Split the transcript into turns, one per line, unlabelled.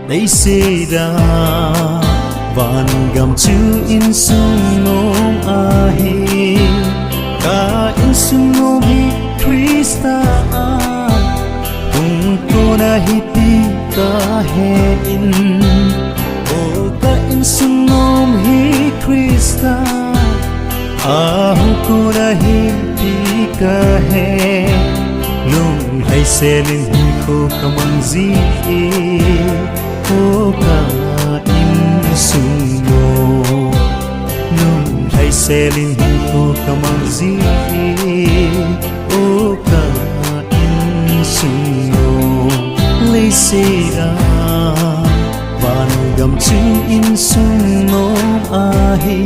lấy xê ra Vangam chu Innsung nom ahi ka Innsung nom hi Krista tung ko na hiti ka he in o ka Innsung nom hi Krista ko na hiti ka he nung hay se lên hi ko kamang zi o ka Innsung mo nung hay se lên hi ko kamang zi o ka Innsung mo lấy se ra Vangam chu Innsung nom ahi